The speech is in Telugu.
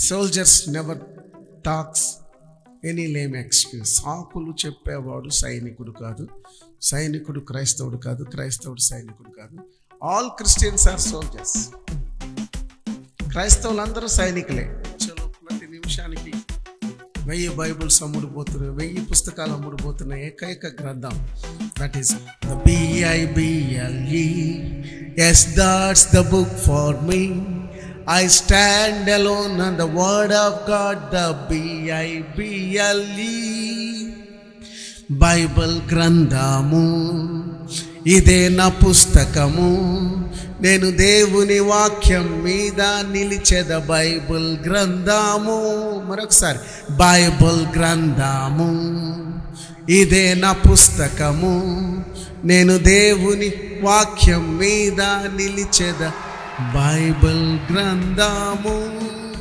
Soldiers never talks any lame excuse. సాకులు చెప్పేవాడు సైనికుడు కాదు, సైనికుడు క్రైస్తవుడు కాదు, క్రైస్తవుడు సైనికుడు కాదు. All Christians are soldiers. క్రైస్తవులందరూ సైనికులే. చలో, ప్రతి నిమిషానికి 1000 బైబుల్స్ అమ్ముడుపోతున్నాయి, 1000 పుస్తకాలు అమ్ముడుపోతున్నాయి. ఏకైక గ్రంథం that is the BIBLE. Yes, that's the book for me. I stand alone on the word of God, the BIBLE. Bible గ్రంథము ఇదే నా పుస్తకము, నేను దేవుని వాక్యం మీద నిలిచెద. బైబిల్ గ్రంథము, మరొకసారి, బైబిల్ గ్రంథము ఇదే నా పుస్తకము, నేను దేవుని వాక్యం మీద నిలిచెద. బైబిల్ గ్రంథము.